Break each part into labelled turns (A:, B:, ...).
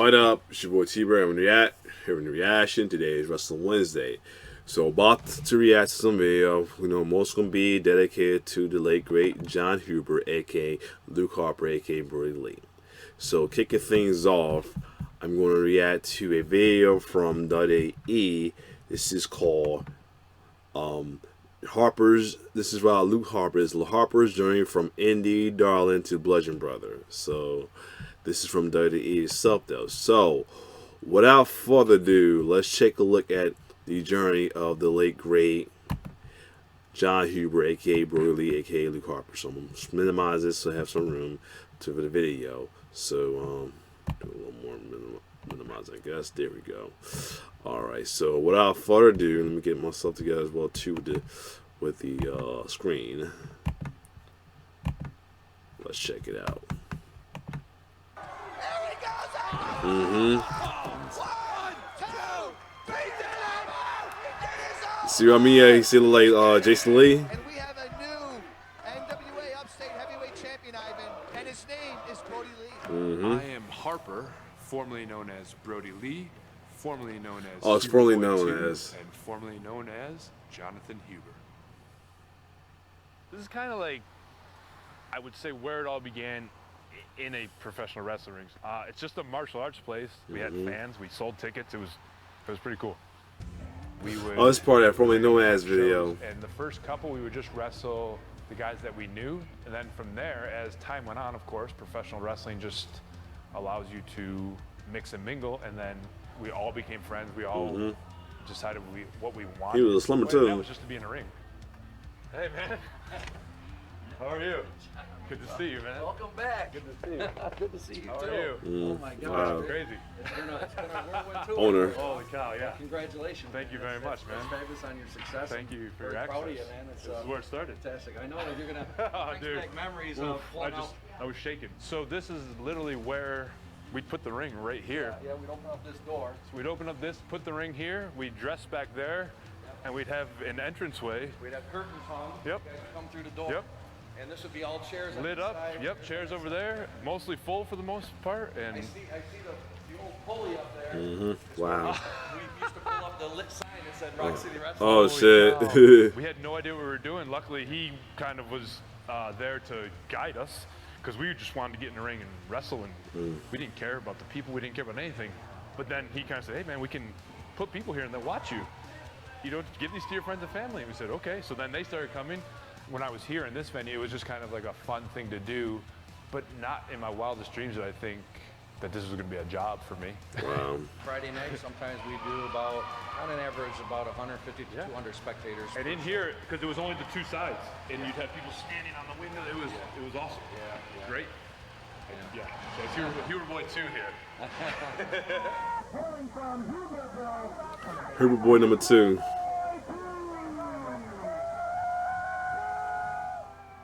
A: What up? It's your boy T-Bird here in the reaction. Today is Wrestling Wednesday. So about to react to some video. Most gonna be dedicated to the late great Jon Huber, aka Luke Harper, aka Brody Lee. So kicking things off, I'm gonna react to a video from WWE. This is called Harper's. This is about Luke Harper's journey from Indie Darling to Bludgeon Brother. So this is from WWE itself, though. So without further ado, let's take a look at the journey of the late great Jon Huber, aka Brody Lee, aka Luke Harper. So I'm gonna minimize this so I have some room for the video. So do a little more minimize, I guess. There we go. All right. So without further ado, let me get myself together as well too with the screen. Let's check it out. See what I mean? Yeah, he see like Jason Lee.
B: And we have a new NWA Upstate Heavyweight Champion, Ivan, and his name is Brody Lee.
C: I am Harper, formerly known as Brody Lee, formerly known as
A: it's formerly known as,
C: and formerly known as Jonathan Huber.
D: This is kind of like, I would say, where it all began in a professional wrestling ring. It's just a martial arts place. We had fans. We sold tickets. It was pretty cool. We would.
A: Oh, this part of that formerly known as video.
D: And the first couple, we would just wrestle the guys that we knew, and then from there, as time went on, of course, professional wrestling just allows you to mix and mingle, and then we all became friends. We all decided what we wanted.
A: He was a slimmer too.
D: That was just to be in a ring. Hey man, how are you? Good to see you, man.
E: Welcome back.
D: Good to see you.
E: Good to see you
D: How
E: too.
D: are you?
E: Oh my God.
A: Wow.
D: Crazy.
E: It's been a whirlwind tour.
A: Owner.
D: Holy cow, yeah.
E: Congratulations.
D: Thank you
E: man.
D: very much,
E: That's
D: man.
E: fabulous on your success.
D: Thank you for your
E: Very proud of you,
D: access.
E: man. It's
D: This is where it started.
E: fantastic. I know that you're gonna
D: Oh,
E: bring
D: dude.
E: back memories
D: Oof,
E: of pulling out.
D: I was shaking. So this is literally where we put the ring right here.
E: Yeah, we'd open up this door.
D: So we'd open up this, put the ring here, we'd dress back there, and we'd have an entranceway.
E: We'd have curtains hung.
D: Yep.
E: You guys would come through the door.
D: Yep.
E: And this would be all chairs on
D: Lit
E: the
D: up.
E: side.
D: Yep, chairs over there, mostly full for the most part.
E: I
D: And
E: see the old pulley up there.
A: Wow.
E: We used to pull up the lit sign that said Rock City Wrestling.
A: Oh shit.
D: we had no idea what we were doing. Luckily, he kind of was there to guide us, because we just wanted to get in the ring and wrestle, and we didn't care about the people. We didn't care about anything. But then he kind of said, "Hey man, we can put people here and they'll watch you. You know, give these to your friends and family." And we said, "Okay." So then they started coming. When I was here in this venue, it was just kind of like a fun thing to do, but not in my wildest dreams did I think that this was going to be a job for me.
A: Wow.
E: Friday night, sometimes we do about, on an average, about 150 to 200 spectators.
D: And in here, because it was only the two sides, and you'd have people standing on the window. It was awesome. Yeah. Great. Yeah. So it's Huber Boy 2 here.
A: Huber Boy number 2.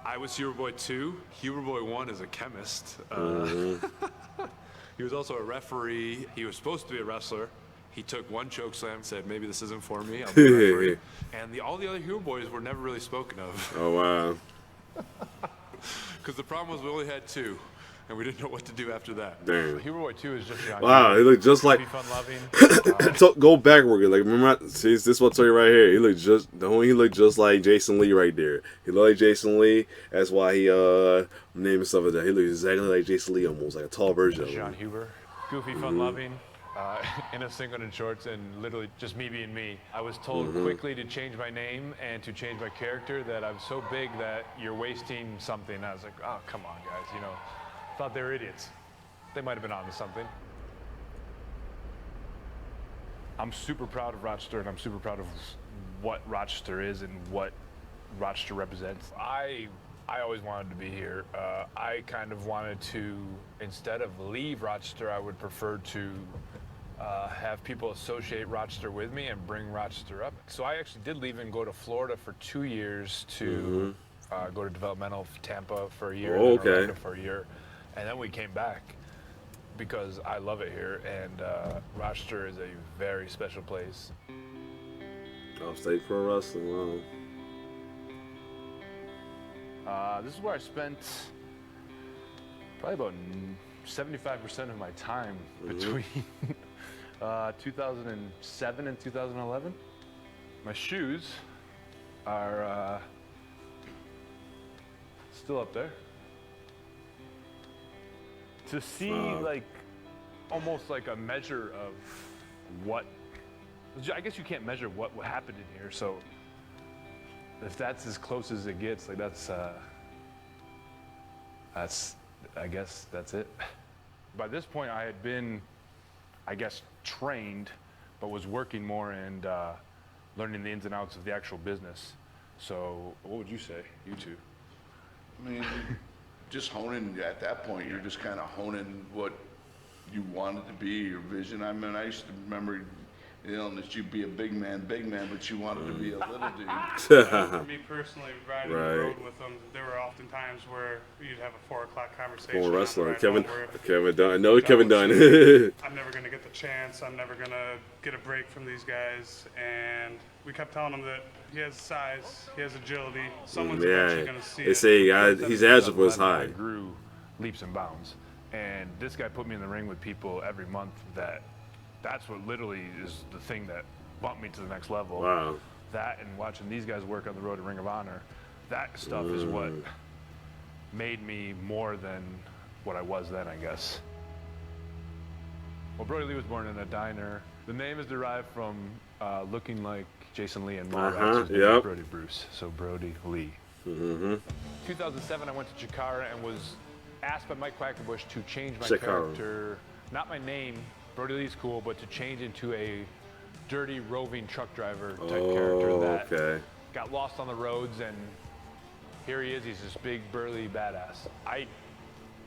C: I was Huber Boy 2. Huber Boy 1 is a chemist. He was also a referee. He was supposed to be a wrestler. He took one choke slam and said, "Maybe this isn't for me. I'll be a referee." And all the other Huber Boys were never really spoken of.
A: Oh wow.
C: Because the problem was we only had 2, and we didn't know what to do after that.
A: Damn.
D: Huber Boy 2 is just
A: Wow, he looked just like.
D: be fun loving.
A: Go backward. Like remember, see this is what I tell you right here. He looked just like Jason Lee right there. He looked like JasonLee. That's why he named himself as that. He looked exactly like Jason Lee, almost like a tall version of
D: Jon
A: him.
D: Huber, goofy, fun loving, in a singlet and shorts, and literally just me being me. I was told quickly to change my name and to change my character, that I'm so big that you're wasting something. I was like, oh, come on, guys, you know. Thought they were idiots. They might have been onto something. I'm super proud of Rochester, and I'm super proud of what Rochester is and what Rochester represents. I always wanted to be here. I kind of wanted to, instead of leave Rochester, I would prefer to have people associate Rochester with me and bring Rochester up. So I actually did leave and go to Florida for 2 years to go to developmental Tampa for a year,
A: Oh,
D: and then
A: okay.
D: Orlando for a year, and then we came back because I love it here, and Rochester is a very special place.
A: Upstate Pro Wrestling. Wow.
D: This is where I spent probably about 75% of my time between 2007 and 2011. My shoes are still up there. To see like almost like a measure of what, I guess you can't measure what happened in here, so if that's as close as it gets, like that's I guess that's it. By this point I had been, I guess, trained, but was working more and learning the ins and outs of the actual business. So what would you say, you two?
F: I mean, just honing, at that point, you're just kind of honing what you wanted to be, your vision. I mean, I used to remember, you know, that you'd be a big man, but you wanted to be a little dude.
G: For me personally, riding the road with them, there were often times where you'd have a 4 o'clock conversation.
A: Former
G: on the
A: wrestler,
G: ride
A: Kevin
G: home where
A: Kevin Dunn. No,
G: John
A: Kevin
G: would
A: Dunn.
G: say, I'm never going to get the chance. I'm never going to get a break from these guys. And we kept telling him that he has size, he has agility. Someone's eventually going to see
A: they
G: it.
A: say his agile was high.
D: I grew leaps and bounds, and this guy put me in the ring with people every month. That's what literally is the thing that bumped me to the next level.
A: Wow.
D: That and watching these guys work on the road to Ring of Honor, that stuff is what made me more than what I was then, I guess. Well, Brody Lee was born in a diner. The name is derived from looking like Jason Lee and Mallrats. His name is Brody Bruce, so Brody Lee. 2007, I went to Chikara and was asked by Mike Quackenbush to change my character, not my name, Brody Lee's cool, but to change into a dirty, roving truck driver type character that got lost on the roads, and here he is. He's this big, burly badass. I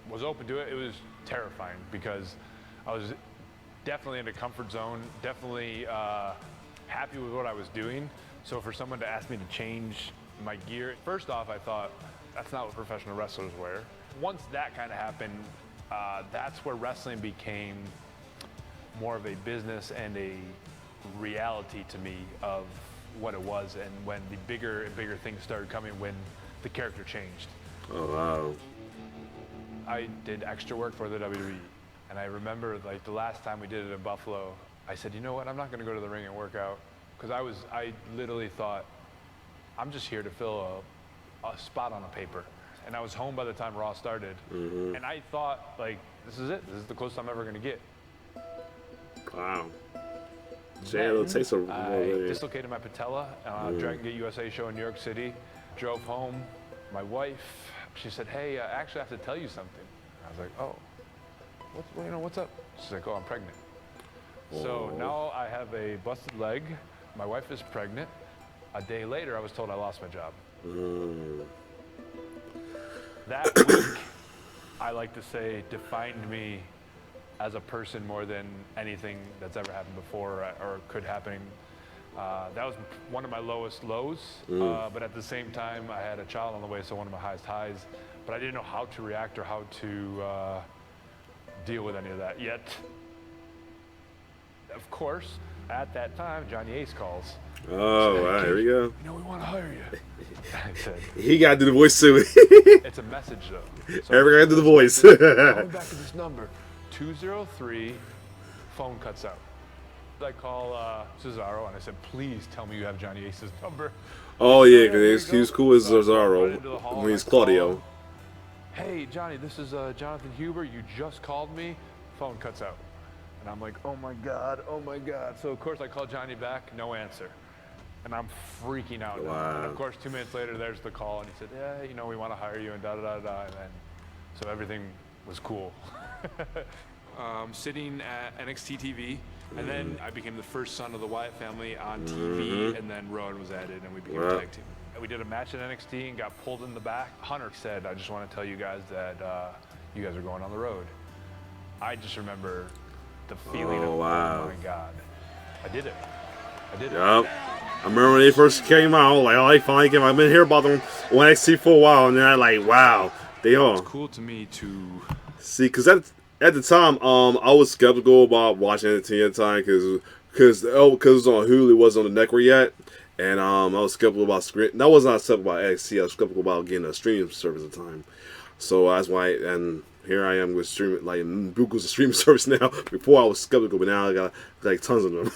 D: was open to it. It was terrifying because I was definitely in a comfort zone, definitely happy with what I was doing. So for someone to ask me to change my gear, first off, I thought, that's not what professional wrestlers wear. Once that kind of happened, that's where wrestling became more of a business and a reality to me of what it was, and when the bigger and bigger things started coming when the character changed.
A: Oh, wow.
D: I did extra work for the WWE, and I remember like the last time we did it in Buffalo, I said, you know what, I'm not gonna go to the ring and work out, because I literally thought, I'm just here to fill a spot on a paper. And I was home by the time Raw started, and I thought, like, this is it. This is the closest I'm ever gonna get.
A: Wow.
D: Then, I dislocated my patella on a Dragon Gate USA show in New York City. Drove home. My wife, she said, "Hey, actually, I have to tell you something." I was like, "Oh, what's up?" She's like, "Oh, I'm pregnant." So now I have a busted leg. My wife is pregnant. A day later, I was told I lost my job. That week, I like to say, defined me as a person more than anything that's ever happened before or could happen. That was one of my lowest lows, but at the same time, I had a child on the way, so one of my highest highs. But I didn't know how to react or how to deal with any of that yet. Of course, at that time, Johnny Ace calls.
A: Oh, wow, here we go.
D: You know, we want to hire you. I said,
A: he got to do the voice too.
D: it's a message though. So
A: Every guy do the voice.
D: Going back to this number, 203, phone cuts out. I call Cesaro and I said, please tell me you have Johnny Ace's number.
A: Oh yeah, because he was cool as Cesaro. When he's Claudio.
D: Hey Johnny, this is Jonathan Huber. You just called me. Phone cuts out. And I'm like, oh my God, oh my God. So of course I call Johnny back, no answer. And I'm freaking out.
A: Wow.
D: And of course 2 minutes later, there's the call and he said, yeah, you know, we want to hire you and da-da-da-da. And then, so everything was cool.
C: Sitting at NXT TV, and then I became the first son of the Wyatt family on TV, and then Rowan was added and we became a tag team.
D: We did a match at NXT and got pulled in the back. Hunter said, I just want to tell you guys that you guys are going on the road. I just remember the feeling of, oh my God, I did it. I did it.
A: Yep. I remember when they first came out, like, oh, I finally came out. I've been hearing about them on NXT for a while, and then I like, wow, they are.
C: It's cool to me to
A: see, because at the time, I was skeptical about watching NXT at the time, because it was on Hulu, it wasn't on the network yet, and I was skeptical about screen. I was not skeptical about NXT. I was skeptical about getting a streaming service at the time. So that's why, and here I am with streaming, like Google's a streaming service now. Before I was skeptical, but now I got like tons of them.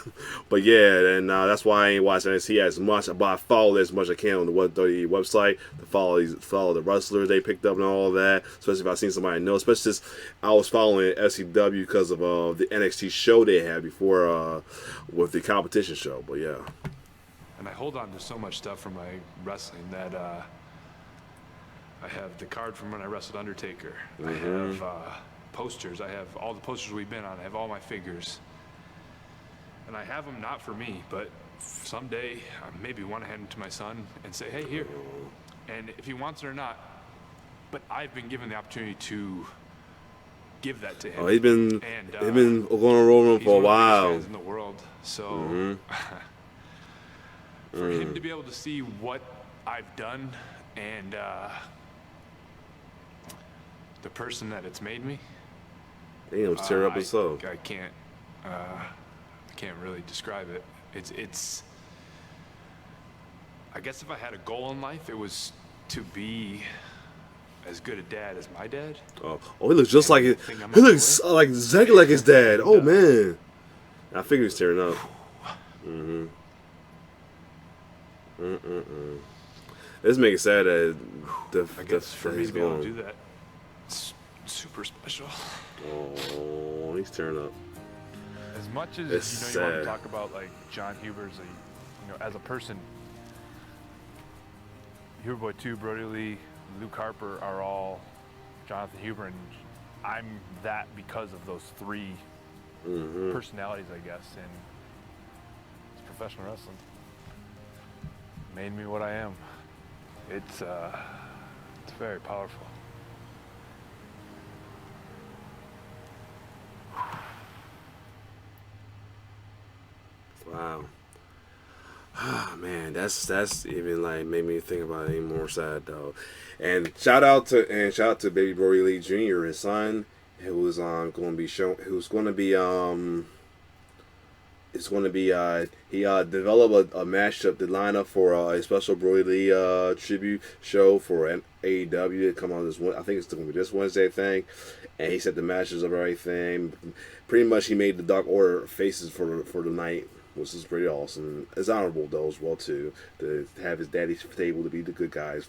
A: But yeah, and that's why I ain't watching NXT as much. But I follow as much as I can on the WWE website to follow the wrestlers they picked up and all that. Especially if I seen somebody I know. Especially since I was following SCW because of the NXT show they had before with the competition show. But yeah.
C: And I hold on to so much stuff from my wrestling that I have the card from when I wrestled Undertaker. I have posters. I have all the posters we've been on. I have all my figures. And I have them not for me, but someday I maybe want to hand them to my son and say, hey, here. And if he wants it or not, but I've been given the opportunity to give that to him.
A: Oh, he's been going on rolling for a while.
C: He's one of the biggest fans in the world. So for him to be able to see what I've done and the person that it's made me,
A: damn, tear up his soul.
C: I can't really describe it. It's I guess if I had a goal in life, it was to be as good a dad as my dad.
A: Oh, he looks just like it. He looks like exactly like his dad. Oh man, I figured he's tearing up. This makes it sad that
C: for
A: he's
C: me to be able
A: gone.
C: to do that, it's super special.
A: Oh, he's tearing up.
D: As much as
A: It's
D: you want
A: sad.
D: to talk about like Jon Huber as a person, Huber Boy 2, Brody Lee, Luke Harper are all Jonathan Huber, and I'm that because of those three personalities, I guess, and it's professional wrestling. Made me what I am. It's very powerful.
A: Wow. Ah man, that's even like made me think about it even more sad though. And shout out to baby Brody Lee Jr., his son, who was going to be he developed a matchup, the lineup for a special Brody Lee tribute show for an AEW to come on this one. I think it's going to be this Wednesday thing, and he set the matches of everything. Pretty much, he made the Dark Order faces for the night, which is pretty awesome. It's honorable though as well too, to have his daddy's table to be the good guys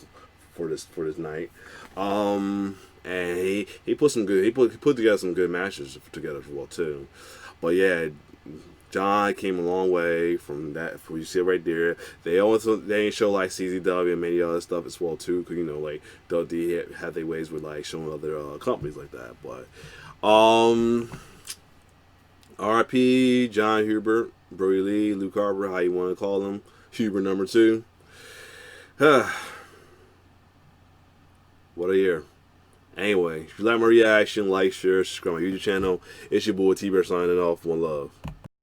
A: for this night. And he put together some good matches together as well too. But yeah, John came a long way from that. You see it right there. They ain't show like CZW and many other stuff as well too, because like WWE have their ways with like showing other companies like that. But RIP Jon Huber, Brody Lee, Luke Harper, how you want to call him, Huber number 2. What a year. Anyway, if you like my reaction, like, share, subscribe to my YouTube channel. It's your boy T-Bear signing off. One love.